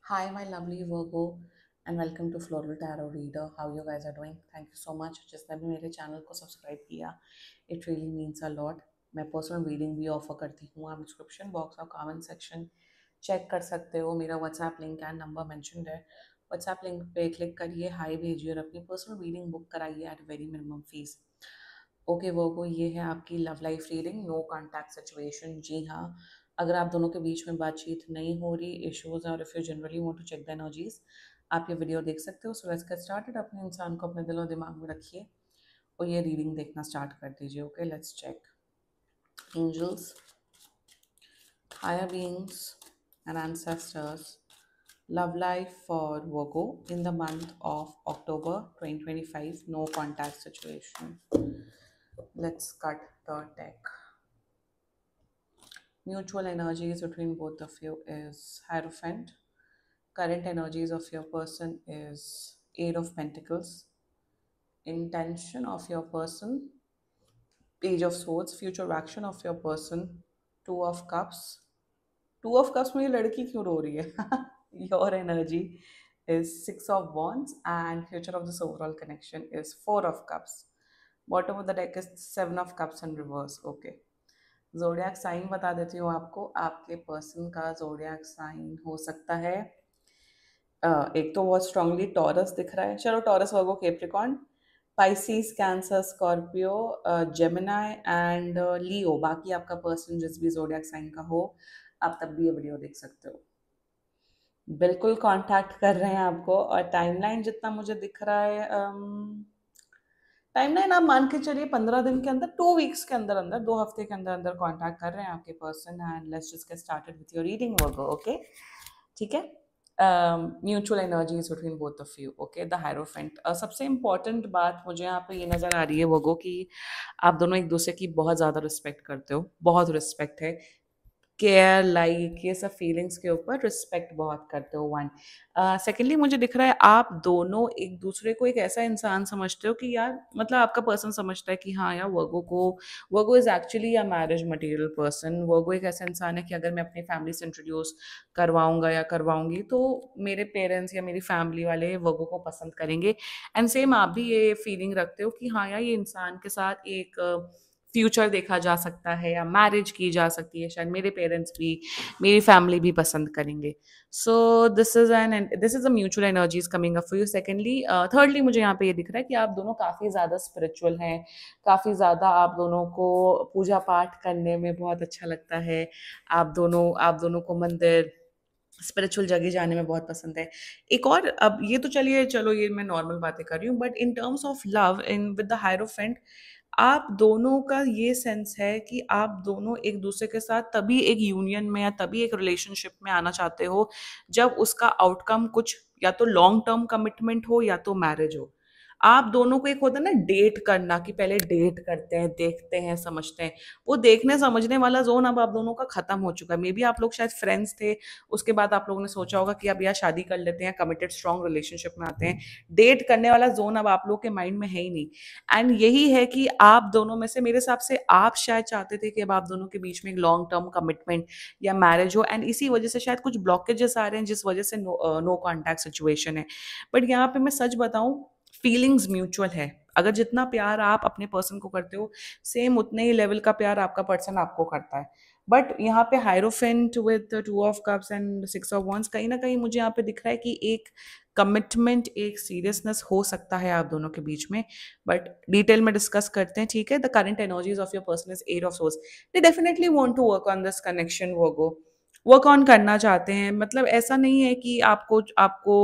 Hi, my lovely Virgo, and welcome to Floral Tarot Reader. How you guys are doing? Thank you so much. जिसने भी मेरे channel को subscribe किया, it really means a lot. मैं personal reading भी offer करती हूँ. आप डिस्क्रिप्शन बॉक्स और कमेंट सेक्शन चेक कर सकते हो. मेरा WhatsApp link and number mentioned है. व्हाट्सएप लिंक पे क्लिक करिए, हाई भेजिए और अपनी पर्सनल रीडिंग बुक कराइए at very minimum fees. Okay Virgo, ये है आपकी love life reading. No contact situation. जी हाँ, अगर आप दोनों के बीच में बातचीत नहीं हो रही, इश्यूज हैं, और if you generally want to check the energies, आप ये वीडियो देख सकते हो. So let's get started. अपने इंसान को अपने दिल और दिमाग में रखिए और ये रीडिंग देखना स्टार्ट कर दीजिए. Okay, let's check. Angels, higher beings and ancestors, love life for Virgo in the month of October 2025. No contact situation. Let's cut the deck. Mutual energies between both of you is Hierophant. Current energies of your person is Eight of Pentacles. Intention of your person, Page of Swords. Future action of your person, Two of Cups. Two of Cups में ये लड़की क्यों रो रही है? Your energy is Six of Wands and future of this overall connection is Four of Cups. Bottom of the deck is Seven of Cups in reverse. Okay. Zodiac sign बता देती हूँ आपको. आपके पर्सन का जोडियाक साइन हो सकता है, एक तो बहुत स्ट्रांगली टॉरस दिख रहा है. चलो, Taurus, Virgo, Capricorn, Pisces, Cancer, Scorpio, Gemini and Leo. बाकी आपका पर्सन जिस भी जोडियाक साइन का हो, आप तब भी ये वीडियो देख सकते हो. बिल्कुल कांटेक्ट कर रहे हैं आपको. और टाइमलाइन जितना मुझे दिख रहा है, टाइमलाइन आप मान के चलिए 15 दिन के अंदर, 2 वीक्स के अंदर अंदर, 2 हफ्ते के अंदर अंदर कांटेक्ट कर रहे हैं आपके person. And let's just get started with your reading Virgo. Okay, ठीक है. Mutual energies between both of you. Okay, the hierophant. सबसे इंपॉर्टेंट बात मुझे यहाँ पे ये नज़र आ रही है वर्गो कि आप दोनों एक दूसरे की बहुत ज़्यादा रिस्पेक्ट करते हो. बहुत रिस्पेक्ट है, केयर, लाइक, ये सब फीलिंग्स के ऊपर रिस्पेक्ट बहुत करते हो. वन. सेकेंडली मुझे दिख रहा है आप दोनों एक दूसरे को एक ऐसा इंसान समझते हो कि यार, मतलब आपका पर्सन समझता है कि हाँ यार, Virgo is actually a marriage material person. Virgo एक ऐसा इंसान है कि अगर मैं अपनी फैमिली से इंट्रोड्यूस करवाऊंगा या करवाऊंगी तो मेरे पेरेंट्स या मेरी फैमिली वाले वर्गो को पसंद करेंगे. एंड सेम आप भी ये फीलिंग रखते हो कि हाँ यार, ये इंसान के साथ एक फ्यूचर देखा जा सकता है या मैरिज की जा सकती है. शायद मेरे पेरेंट्स भी, मेरी फैमिली भी पसंद करेंगे. So this is a mutual energies coming up for you. Secondly, thirdly मुझे यहाँ पे ये दिख रहा है कि आप दोनों काफ़ी ज़्यादा स्पिरिचुअल हैं. काफ़ी ज़्यादा आप दोनों को पूजा पाठ करने में बहुत अच्छा लगता है. आप दोनों को मंदिर, स्पिरिचुअल जगह जाने में बहुत पसंद है. एक और, अब ये तो चलिए, चलो ये मैं नॉर्मल बातें कर रही हूँ, but in terms of love in with the hierophant, आप दोनों का ये सेंस है कि आप दोनों एक दूसरे के साथ तभी एक यूनियन में या तभी एक रिलेशनशिप में आना चाहते हो जब उसका आउटकम कुछ या तो लॉन्ग टर्म कमिटमेंट हो या तो मैरिज हो. आप दोनों को एक होता है ना डेट करना, कि पहले डेट करते हैं, देखते हैं, समझते हैं. वो देखने समझने वाला जोन अब आप दोनों का खत्म हो चुका है. मे बी आप लोग शायद फ्रेंड्स थे, उसके बाद आप लोगों ने सोचा होगा कि अब यार शादी कर लेते हैं, कमिटेड स्ट्रॉन्ग रिलेशनशिप में आते हैं. डेट करने वाला जोन अब आप लोग के माइंड में है ही नहीं. एंड यही है कि आप दोनों में से, मेरे हिसाब से आप शायद चाहते थे कि अब आप दोनों के बीच में एक लॉन्ग टर्म कमिटमेंट या मैरिज हो. एंड इसी वजह से शायद कुछ ब्लॉकेजेस आ रहे हैं जिस वजह से नो कॉन्टैक्ट सिचुएशन है. बट यहाँ पे मैं सच बताऊं, फीलिंग्स म्यूचुअल है. अगर जितना प्यार आप अपने पर्सन को करते हो, सेम उतने ही लेवल का प्यार आपका पर्सन आपको करता है. बट यहाँ पे hierophant with two of cups and six of wands, कहीं ना कहीं मुझे यहाँ पे दिख रहा है कि एक कमिटमेंट, एक सीरियसनेस हो सकता है आप दोनों के बीच में. बट डिटेल में डिस्कस करते हैं, ठीक है. The current energies of your person is eight of swords. They definitely want to work on this connection. वो वर्क ऑन करना चाहते हैं. मतलब ऐसा नहीं है कि आपको आपको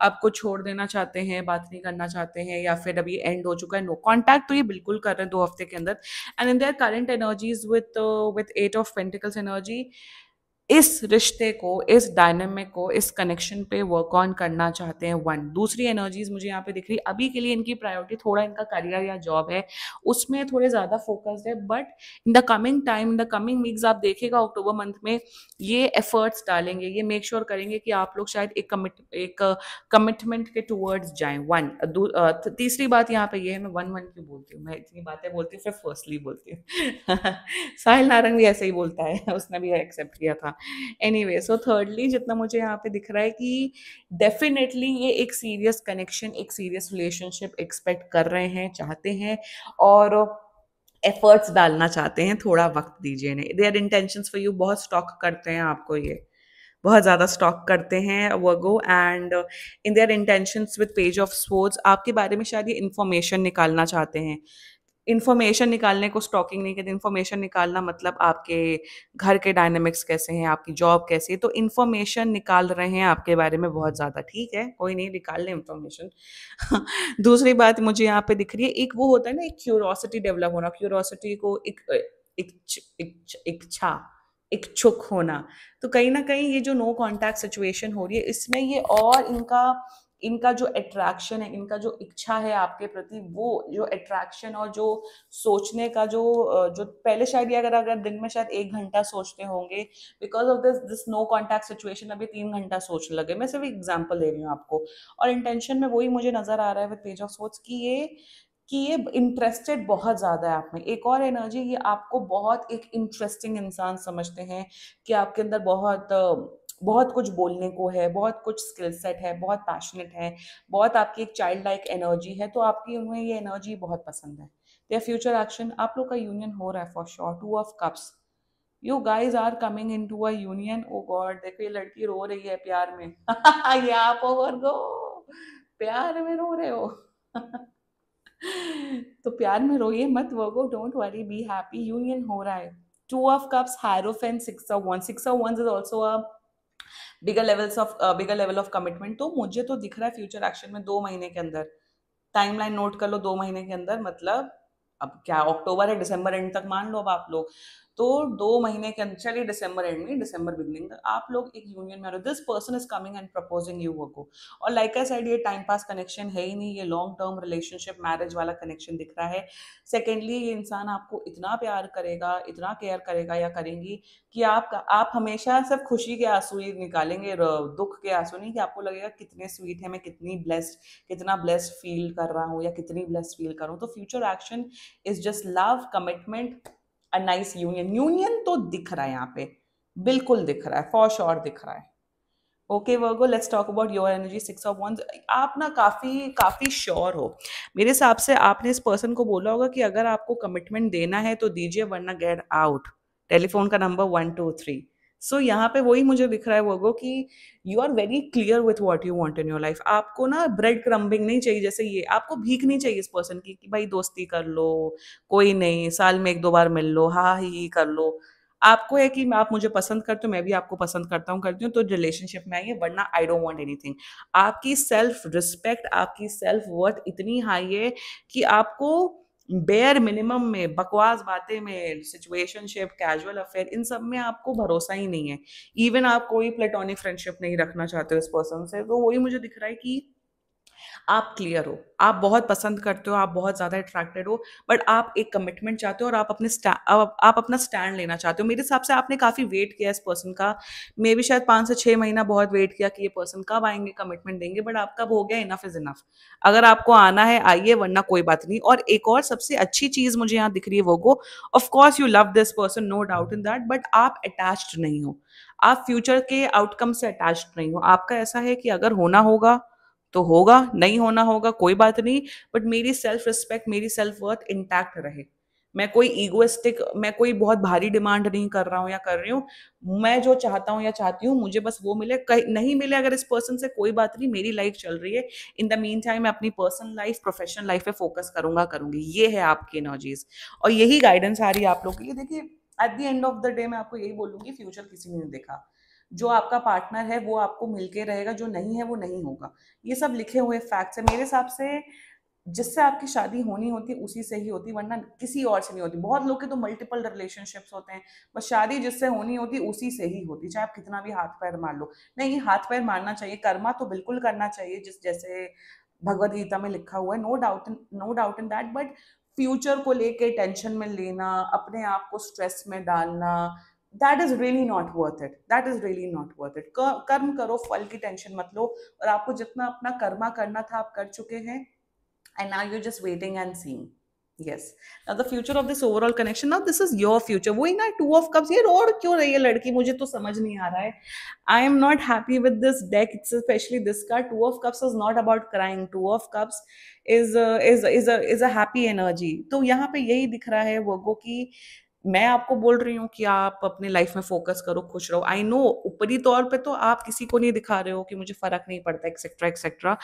आपको छोड़ देना चाहते हैं, बात नहीं करना चाहते हैं, या फिर अभी एंड हो चुका है. नो कॉन्टैक्ट तो ये बिल्कुल कर रहे हैं 2 हफ्ते के अंदर. And in their current energies with eight of pentacles energy, इस रिश्ते को, इस डायनेमिक को, इस कनेक्शन पे वर्क ऑन करना चाहते हैं. वन. दूसरी एनर्जीज मुझे यहाँ पे दिख रही है, अभी के लिए इनकी प्रायोरिटी थोड़ा इनका करियर या जॉब है, उसमें थोड़े ज़्यादा फोकस्ड है. But in the coming time, in the coming weeks, आप देखेगा अक्टूबर मंथ में ये एफर्ट्स डालेंगे, ये मेक श्योर करेंगे कि आप लोग शायद एक कमिटमेंट के टूवर्ड्स जाएं. वन. तीसरी बात यहाँ पे ये है, मैं वन वन क्यों बोलती हूँ, मैं इतनी बातें बोलती हूँ फिर फर्स्टली बोलती हूँ. साहिल नारंग भी ऐसे ही बोलता है, उसने भी एक्सेप्ट किया था. था। एनीवे, सो थर्डली जितना मुझे यहाँ पे दिख रहा है कि डेफिनेटली ये एक सीरियस कनेक्शन, एक सीरियस रिलेशनशिप एक्सपेक्ट कर रहे हैं, चाहते हैं, और एफर्ट्स डालना चाहते हैं, थोड़ा वक्त दीजिए इन्हें। देयर इंटेंशंस फॉर यू, बहुत स्टॉक करते हैं आपको ये, बहुत ज़्यादा स्टॉक करते हैं Virgo. And in their intentions with page of swords, आपके बारे में शायद ये इन्फॉर्मेशन निकालना चाहते हैं। इन्फॉर्मेशन निकालने को स्टॉकिंग नहीं कहते, इन्फॉर्मेशन निकालना मतलब आपके घर के डायनामिक्स कैसे हैं, आपकी जॉब कैसी है, तो इन्फॉर्मेशन निकाल रहे हैं आपके बारे में बहुत ज़्यादा। ठीक है, कोई नहीं, निकाल लें इन्फॉर्मेशन। दूसरी बात मुझे यहाँ पे दिख रही है, एक वो होता है ना, एक क्यूरोसिटी डेवलप होना, क्यूरोसिटी को इच्छा, इच्छुक होना। तो कहीं ना कहीं ये जो नो कांटेक्ट सिचुएशन हो रही है, इसमें ये और इनका इनका जो अट्रैक्शन है, इनका जो इच्छा है आपके प्रति, वो जो अट्रैक्शन और जो सोचने का जो पहले शायद ये अगर अगर दिन में शायद 1 घंटा सोचते होंगे, because of this no contact situation अभी 3 घंटा सोचने लगे। मैं सिर्फ एग्जांपल दे रही हूँ आपको, और इंटेंशन में वही मुझे नजर आ रहा है विद पेज ऑफ सोर्ट्स कि ये इंटरेस्टेड बहुत ज्यादा है आप में। एक और एनर्जी, ये आपको बहुत एक इंटरेस्टिंग इंसान समझते हैं, कि आपके अंदर बहुत कुछ बोलने को है, बहुत कुछ स्किल सेट है, बहुत पैशनेट है, बहुत आपकी एक चाइल्ड लाइक एनर्जी है, तो आपकी उन्हें ये एनर्जी बहुत पसंद है। देयर फ्यूचर एक्शन, आप लोग का यूनियन हो रहा है for sure. 2 of cups, you guys are coming into a union. Oh god, देखो ये लड़की रो रही है प्यार में। ये आप ओवर गो, प्यार में रो रहे हो। तो प्यार में रोइए मत Virgo, don't worry, be happy, union हो रहा है। 2 of cups, hierophant, 6 of wands. 6 of wands is also a bigger level of commitment. तो मुझे तो दिख रहा है फ्यूचर एक्शन में 2 महीने के अंदर, टाइमलाइन नोट कर लो, 2 महीने के अंदर, मतलब अब क्या अक्टूबर है, दिसंबर एंड तक मान लो अब आप लोग, तो 2 महीने के अंदर, चलिए दिसंबर एंड में, दिसंबर बिगनिंग तक आप लोग एक यूनियन में आ रहे हो। This person is coming and proposing you को। और लाइक आई सेड, ये टाइम पास कनेक्शन है ही नहीं, ये लॉन्ग टर्म रिलेशनशिप, मैरिज वाला कनेक्शन दिख रहा है। सेकेंडली, ये इंसान आपको इतना प्यार करेगा, इतना केयर करेगा या करेंगी, कि आप हमेशा सिर्फ खुशी के आंसू ही निकालेंगे, दुख के आंसू नहीं, कि आपको लगेगा कितने स्वीट है, मैं कितना ब्लेस्ड फील कर रहा हूँ, या कितनी ब्लेस्ड फील कर रहा हूँ। तो future action is just love, commitment, a nice union. Union तो दिख रहा है यहाँ पे, बिल्कुल दिख रहा है, फॉर श्योर दिख रहा है। Okay Virgo, let's talk about your energy. 6 of wands, आप ना काफी काफी श्योर हो। मेरे हिसाब से आपने इस पर्सन को बोला होगा कि अगर आपको कमिटमेंट देना है तो दीजिए, वरना गेट आउट। टेलीफोन का नंबर 123। सो यहाँ पे वही मुझे दिख रहा है वर्गो, कि you are very clear with what you want in your life. आपको ना ब्रेड क्रम्बिंग नहीं चाहिए, जैसे ये आपको भीख नहीं चाहिए इस पर्सन की, कि भाई दोस्ती कर लो, कोई नहीं, साल में 1-2 बार मिल लो, हाँ ही कर लो। आपको है कि आप मुझे पसंद करते हो, मैं भी आपको पसंद करता हूँ, करती हूँ, तो रिलेशनशिप में आइए, वरना आई डोंट वांट एनीथिंग। आपकी सेल्फ रिस्पेक्ट, आपकी सेल्फ वर्थ इतनी हाई है कि आपको बेयर मिनिमम में, बकवास बातें में, सिचुएशनशिप, कैजुअल अफेयर, इन सब में आपको भरोसा ही नहीं है। इवन आप कोई प्लेटोनिक फ्रेंडशिप नहीं रखना चाहते हो इस पर्सन से। तो वही मुझे दिख रहा है कि आप क्लियर हो, आप बहुत पसंद करते हो, आप बहुत ज़्यादा अट्रैक्टेड हो, बट आप एक कमिटमेंट चाहते हो, और आप अपना स्टैंड लेना चाहते हो। मेरे हिसाब से आपने काफ़ी वेट किया इस पर्सन का, मे भी शायद 5 से 6 महीना बहुत वेट किया कि ये पर्सन कब आएंगे, कमिटमेंट देंगे, बट आपका हो गया, इनफ इज इनफ। अगर आपको आना है आइए, वरना कोई बात नहीं। और एक और सबसे अच्छी चीज़ मुझे यहाँ दिख रही है वो, of course you love this person, no doubt in that, but आप अटैच्ड नहीं हो, आप फ्यूचर के आउटकम से अटैच्ड नहीं हो। आपका ऐसा है कि अगर होना होगा तो होगा, नहीं होना होगा कोई बात नहीं, बट मेरी सेल्फ रिस्पेक्ट, मेरी सेल्फ वर्थ इंटैक्ट रहे। मैं कोई ईगोइस्टिक, मैं कोई बहुत भारी डिमांड नहीं कर रहा हूँ या कर रही हूँ। मैं जो चाहता हूँ या चाहती हूँ, मुझे बस वो मिले, नहीं मिले अगर इस पर्सन से, कोई बात नहीं, मेरी लाइफ चल रही है। इन द मीन टाइम मैं अपनी पर्सनल लाइफ, प्रोफेशनल लाइफ पे फोकस करूंगी। ये है आपकी एनर्जीज, और यही गाइडेंस आ रही है आप लोग के लिए। देखिए, at the end of the day मैं आपको यही बोलूंगी, फ्यूचर किसी ने नहीं देखा। जो आपका पार्टनर है वो आपको मिलके रहेगा, जो नहीं है वो नहीं होगा। ये सब लिखे हुए फैक्ट्स है मेरे हिसाब से। जिससे आपकी शादी होनी होती उसी से ही होती, वरना किसी और से नहीं होती। बहुत लोग के तो मल्टीपल रिलेशनशिप्स होते हैं, बस शादी जिससे होनी होती उसी से ही होती, चाहे आप कितना भी हाथ पैर मार लो। नहीं, हाथ पैर मारना चाहिए, कर्मा तो बिल्कुल करना चाहिए, जिस जैसे भगवत गीता में लिखा हुआ है, no doubt in that, but future को लेके टेंशन में लेना, अपने आप को स्ट्रेस में डालना, that is really not worth it, that is really not worth it. कर्म करो, फल की टेंशन मत लो, और आपको जितना अपना कर्मा करना था आप कर चुके हैं, and now you're just waiting and seeing. Yes. Now the future of this overall connection. Now this is your future. वही ना, टू ऑफ कप्स, ये रोड क्यों रही है लड़की, मुझे तो समझ नहीं आ रहा है. I am not happy with this deck, specially this card. Two of cups is not about crying. Two of cups is a happy energy. तो यहाँ पे यही दिख रहा है वर्गो की, मैं आपको बोल रही हूँ कि आप अपने लाइफ में फोकस करो, खुश रहो. आई नो ऊपरी तौर पे तो आप किसी को नहीं दिखा रहे हो कि मुझे फर्क नहीं पड़ता, एक्सेट्रा एक्सेट्रा,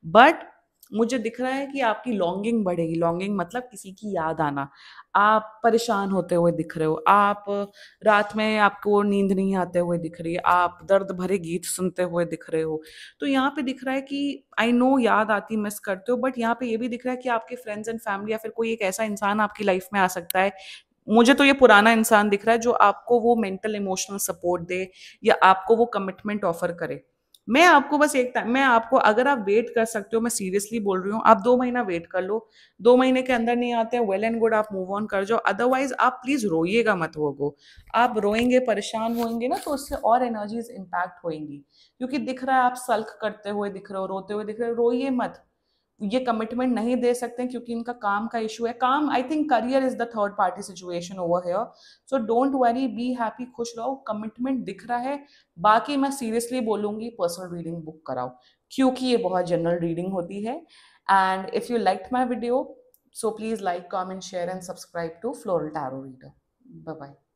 बट मुझे दिख रहा है कि आपकी लॉन्गिंग बढ़ेगी. लॉन्गिंग मतलब किसी की याद आना. आप परेशान होते हुए दिख रहे हो, आप रात में आपको नींद नहीं आते हुए दिख रही है, आप दर्द भरे गीत सुनते हुए दिख रहे हो. तो यहाँ पे दिख रहा है कि आई नो याद आती, मिस करते हो, बट यहाँ पे ये भी दिख रहा है कि आपके फ्रेंड्स एंड फैमिली या फिर कोई एक ऐसा इंसान आपकी लाइफ में आ सकता है. मुझे तो ये पुराना इंसान दिख रहा है जो आपको वो मेंटल इमोशनल सपोर्ट दे या आपको वो कमिटमेंट ऑफर करे. मैं आपको बस एक टाइम, मैं आपको, अगर आप वेट कर सकते हो, मैं सीरियसली बोल रही हूँ, आप 2 महीना वेट कर लो. 2 महीने के अंदर नहीं आते हैं, वेल एंड गुड, आप मूव ऑन कर जाओ. अदरवाइज आप प्लीज रोइएगा मत वो. आप रोएंगे, परेशान होंगे ना, तो उससे और एनर्जीज इम्पैक्ट होंगी. क्योंकि दिख रहा है आप सल्क करते हुए दिख रहे हो, रोते हुए दिख रहे हो. रोइए मत. ये कमिटमेंट नहीं दे सकते क्योंकि इनका काम का इशू है. काम, I think career is the third party situation over here. So don't worry, be happy, खुश रहो. कमिटमेंट दिख रहा है. बाकी मैं सीरियसली बोलूंगी पर्सनल रीडिंग बुक कराओ, क्योंकि ये बहुत जनरल रीडिंग होती है. And if you like my video, so please like, comment, share and subscribe to Floral Tarot Reader. Bye bye.